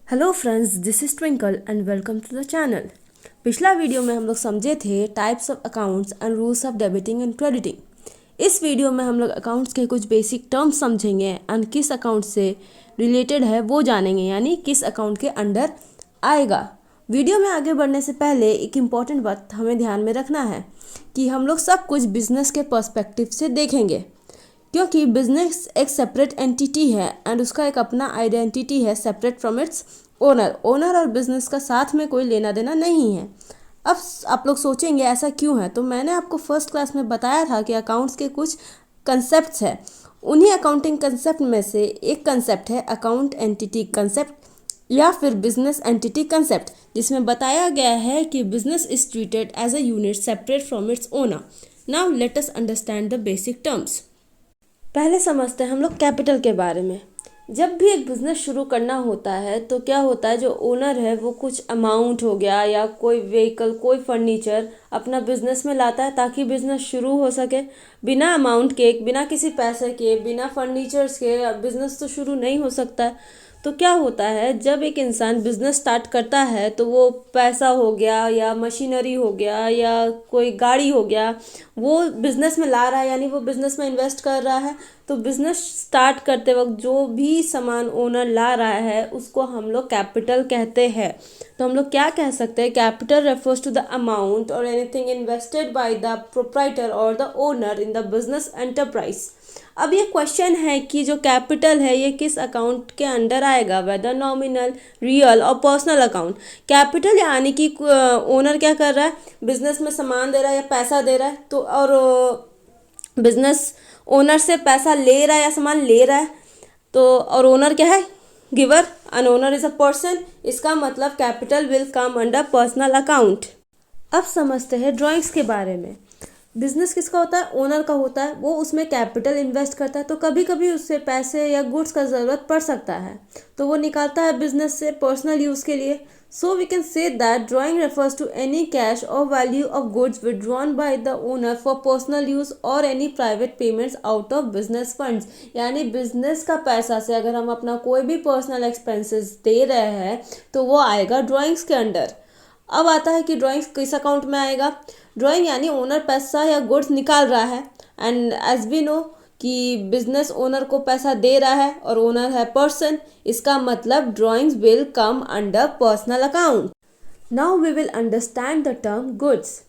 Hello friends, this is Twinkle and welcome to the channel. पिछला video में हम लोग समझे थे types of accounts and rules of debiting and crediting. इस वीडियो में हम लोग अकाउंट्स के कुछ बेसिक टर्म्स समझेंगे एंड किस अकाउंट से रिलेटेड है वो जानेंगे, यानी किस अकाउंट के अंडर आएगा। वीडियो में आगे बढ़ने से पहले एक इम्पॉर्टेंट बात हमें ध्यान में रखना है कि हम लोग सब कुछ बिजनेस के पर्सपेक्टिव से देखेंगे, क्योंकि बिजनेस एक सेपरेट एंटिटी है एंड उसका एक अपना आइडेंटिटी है separate from its owner. Owner और बिजनेस का साथ में कोई लेना देना नहीं है। अब आप लोग सोचेंगे ऐसा क्यों है, तो मैंने आपको फर्स्ट क्लास में बताया था कि अकाउंट्स के कुछ कंसेप्ट्स हैं। उन्हीं अकाउंटिंग कंसेप्ट में से एक कंसेप्ट है अकाउंट एंटिटी कंसेप्ट या फिर बिजनेस एंटिटी कंसेप्ट, जिसमें बताया गया है कि business is treated as a unit separate from its owner. Now let us understand the basic terms. पहले समझते हैं हम लोग कैपिटल के बारे में। जब भी एक बिज़नेस शुरू करना होता है तो क्या होता है, जो ओनर है वो कुछ अमाउंट हो गया या कोई व्हीकल, कोई फर्नीचर अपना बिजनेस में लाता है ताकि बिजनेस शुरू हो सके। बिना अमाउंट के, बिना किसी पैसे के, बिना फर्नीचर्स के बिजनेस तो शुरू नहीं हो सकता है। तो क्या होता है, जब एक इंसान बिजनेस स्टार्ट करता है तो वो पैसा हो गया या मशीनरी हो गया या कोई गाड़ी हो गया, वो बिजनेस में ला रहा है, यानी वो बिजनेस में इन्वेस्ट कर रहा है। तो बिजनेस स्टार्ट करते वक्त जो भी सामान ओनर ला रहा है उसको हम लोग कैपिटल कहते हैं। तो हम लोग क्या कह सकते हैं, capital refers to the amount or anything invested by the proprietor or the owner in the business enterprise. अब ये क्वेश्चन है कि जो कैपिटल है ये किस अकाउंट के अंडर आएगा, वेदर नॉमिनल, रियल और पर्सनल अकाउंट। कैपिटल यानी कि ओनर क्या कर रहा है, बिजनेस में सामान दे रहा है या पैसा दे रहा है, तो और बिजनेस ओनर से पैसा ले रहा है या सामान ले रहा है, तो और ओनर क्या है, giver, and owner is a person. इसका मतलब capital will come under personal account. अब समझते हैं ड्राइंग्स के बारे में। बिजनेस किसका होता है, ओनर का होता है। वो उसमें कैपिटल इन्वेस्ट करता है, तो कभी कभी उससे पैसे या गुड्स का ज़रूरत पड़ सकता है तो वो निकालता है बिजनेस से पर्सनल यूज़ के लिए। So we can say that drawing refers to any cash or value of goods withdrawn by the owner for personal use or any private payments out of business funds. यानी business का पैसा से अगर हम अपना कोई भी पर्सनल एक्सपेंसेस दे रहे हैं तो वो आएगा ड्राइंग्स के अंडर। अब आता है कि ड्राइंग्स किस अकाउंट में आएगा। ड्राइंग यानी ओनर पैसा या गुड्स निकाल रहा है, एंड एज वी नो कि बिजनेस ओनर को पैसा दे रहा है और ओनर है पर्सन। इसका मतलब drawings will come under personal account. Now we will understand the term goods.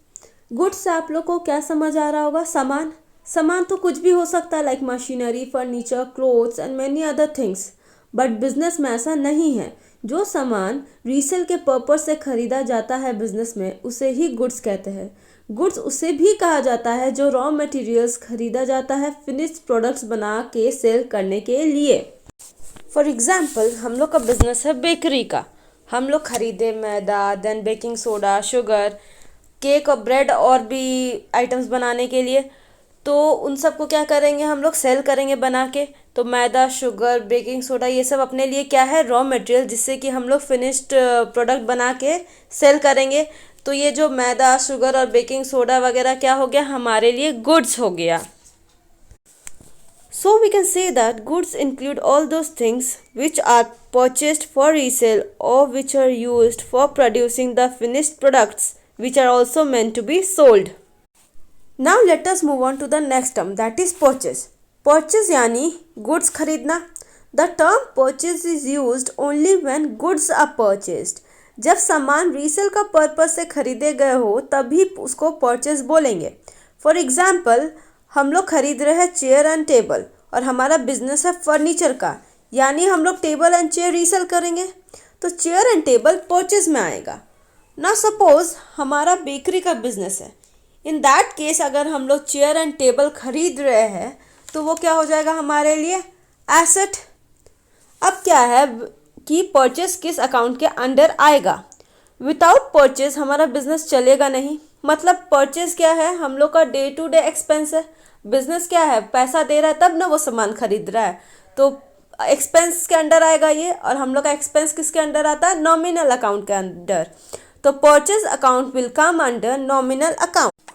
Goods से आप लोग को क्या समझ आ रहा होगा, सामान। सामान तो कुछ भी हो सकता है, like machinery, furniture, clothes and many other things. But business में ऐसा नहीं है। जो सामान रीसेल के पर्पज से खरीदा जाता है बिजनेस में, उसे ही गुड्स कहते हैं। गुड्स उसे भी कहा जाता है जो रॉ मटेरियल्स खरीदा जाता है फिनिश्ड प्रोडक्ट्स बना के सेल करने के लिए। फॉर एग्जाम्पल, हम लोग का बिजनेस है बेकरी का। हम लोग खरीदे मैदा, then baking soda, sugar, cake और ब्रेड और भी आइटम्स बनाने के लिए। तो उन सबको क्या करेंगे, हम लोग सेल करेंगे बना के। तो मैदा, शुगर, बेकिंग सोडा, ये सब अपने लिए क्या है, रॉ मटेरियल, जिससे कि हम लोग फिनिश्ड प्रोडक्ट बना के सेल करेंगे। तो ये जो मैदा, शुगर और बेकिंग सोडा वगैरह क्या हो गया, हमारे लिए गुड्स हो गया। So we can say that goods include all those things which are purchased for resale or which are used for producing the finished products which are also meant to be sold. Now let us move on to the next term, that is purchase. Purchase यानी goods खरीदना। The term purchase is used only when goods are purchased. जब सामान resale का purpose से खरीदे गए हो तभी उसको परचेज बोलेंगे। फॉर एग्जाम्पल, हम लोग खरीद रहे हैं चेयर एंड टेबल और हमारा बिजनेस है फर्नीचर का, यानी हम लोग टेबल एंड चेयर रीसेल करेंगे, तो चेयर एंड टेबल परचेज में आएगा ना। सपोज हमारा बेकरी का बिजनेस है, इन दैट केस अगर हम लोग चेयर एंड टेबल खरीद रहे हैं तो वो क्या हो जाएगा हमारे लिए, एसेट। अब क्या है कि परचेस किस अकाउंट के अंडर आएगा। विदाउट परचेस हमारा बिजनेस चलेगा नहीं। मतलब परचेस क्या है, हम लोग का डे टू डे एक्सपेंस है। बिजनेस क्या है, पैसा दे रहा है तब ना वो सामान खरीद रहा है, तो एक्सपेंस के अंडर आएगा ये। और हम लोग का एक्सपेंस किसके अंडर आता है, नॉमिनल अकाउंट के अंडर। तो purchase account will come under nominal account.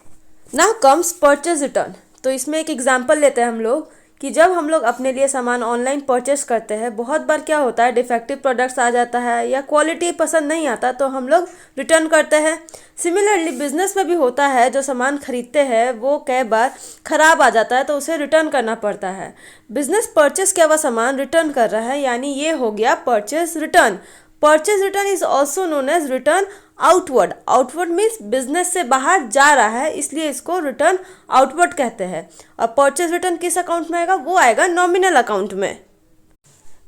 Now comes purchase return. तो इसमें एक एग्जांपल लेते हैं हम लोग कि जब हम लोग अपने लिए सामान ऑनलाइन परचेस करते हैं, बहुत बार क्या होता है, डिफेक्टिव प्रोडक्ट्स आ जाता है या क्वालिटी पसंद नहीं आता तो हम लोग रिटर्न करते हैं। सिमिलरली बिजनेस में भी होता है, जो सामान खरीदते हैं वो कई बार ख़राब आ जाता है तो उसे रिटर्न करना पड़ता है। बिजनेस परचेस किया हुआ सामान रिटर्न कर रहा है, यानी ये हो गया purchase return. Purchase return is also known as return outward. Outward means business से बाहर जा रहा है, इसलिए इसको रिटर्न आउटवर्ड कहते हैं। और परचेज रिटर्न किस अकाउंट में आएगा, वो आएगा नॉमिनल अकाउंट में।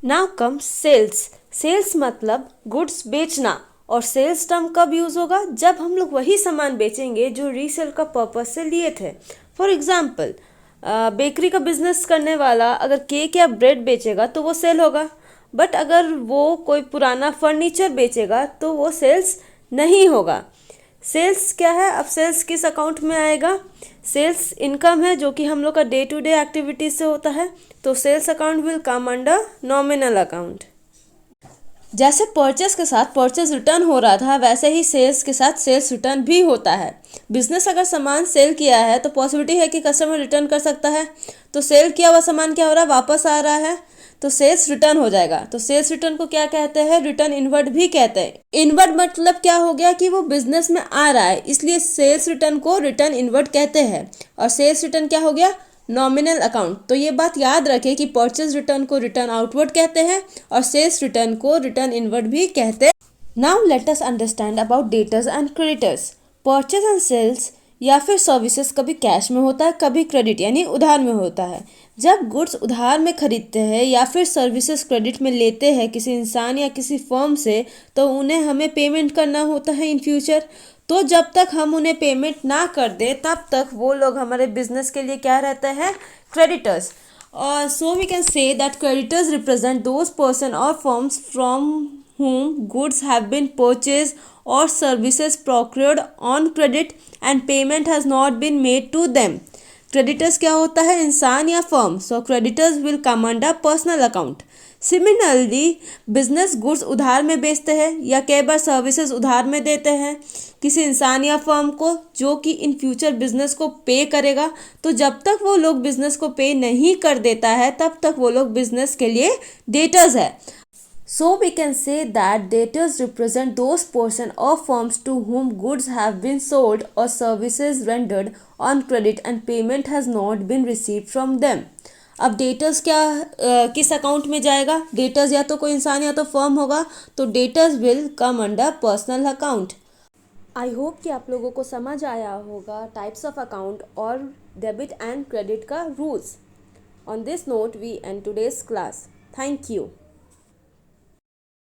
Now come sales. सेल्स मतलब गुड्स बेचना। और सेल्स टर्म कब यूज़ होगा, जब हम लोग वही सामान बेचेंगे जो रीसेल का पर्पज से लिए थे। फॉर एग्जाम्पल, बेकरी का बिजनेस करने वाला अगर केक या ब्रेड बेचेगा तो वो सेल होगा, बट अगर वो कोई पुराना फर्नीचर बेचेगा तो वो सेल्स नहीं होगा। सेल्स क्या है, अब सेल्स किस अकाउंट में आएगा, सेल्स इनकम है जो कि हम लोग का डे टू डे एक्टिविटीज से होता है, तो sales account will come under nominal account. जैसे परचेस के साथ परचेस रिटर्न हो रहा था, वैसे ही सेल्स के साथ सेल्स रिटर्न भी होता है। बिजनेस अगर सामान सेल किया है तो पॉसिबिलिटी है कि कस्टमर रिटर्न कर सकता है, तो सेल किया हुआ सामान क्या हो रहा है, वापस आ रहा है, तो सेल्स रिटर्न हो जाएगा। तो सेल्स रिटर्न को क्या कहते हैं, रिटर्न इनवर्ड भी कहते हैं। इनवर्ड मतलब क्या हो गया कि वो बिजनेस में आ रहा है, इसलिए सेल्स रिटर्न को रिटर्न इनवर्ड कहते हैं। और सेल्स रिटर्न क्या हो गया, नॉमिनल अकाउंट। तो ये बात याद रखें कि परचेज रिटर्न को रिटर्न आउटवर्ड कहते हैं और सेल्स रिटर्न को रिटर्न इनवर्ड भी कहते हैं। Now let us understand about debtors and creditors. Purchase and sales या फिर सर्विसेज कभी कैश में होता है, कभी क्रेडिट यानी उधार में होता है। जब गुड्स उधार में खरीदते हैं या फिर सर्विसेज क्रेडिट में लेते हैं किसी इंसान या किसी फर्म से, तो उन्हें हमें पेमेंट करना होता है इन फ्यूचर। तो जब तक हम उन्हें पेमेंट ना कर दे तब तक वो लोग हमारे बिजनेस के लिए क्या रहते हैं, क्रेडिटर्स। और so we can say that creditors represent those person or firms from whom goods have been purchased or services procured on credit and payment has not been made to them. Creditors क्या होता है, इंसान या firm, so creditors will come under personal account. Similarly, business goods उधार में बेचते हैं या कई बार सर्विसेज उधार में देते हैं किसी इंसान या फर्म को, जो कि इन फ्यूचर बिजनेस को पे करेगा। तो जब तक वो लोग बिजनेस को पे नहीं कर देता है तब तक वो लोग बिजनेस के लिए डेटर्स है। So we can say that debtors represent those person or firms to whom goods have been sold or services rendered on credit and payment has not been received from them. अब debtors क्या किस account में जाएगा, debtors या तो कोई इंसान या तो फर्म होगा, तो debtors will come under personal account. I hope कि आप लोगों को समझ आया होगा टाइप्स ऑफ अकाउंट और डेबिट एंड क्रेडिट का rules. On this note we end today's class. Thank you.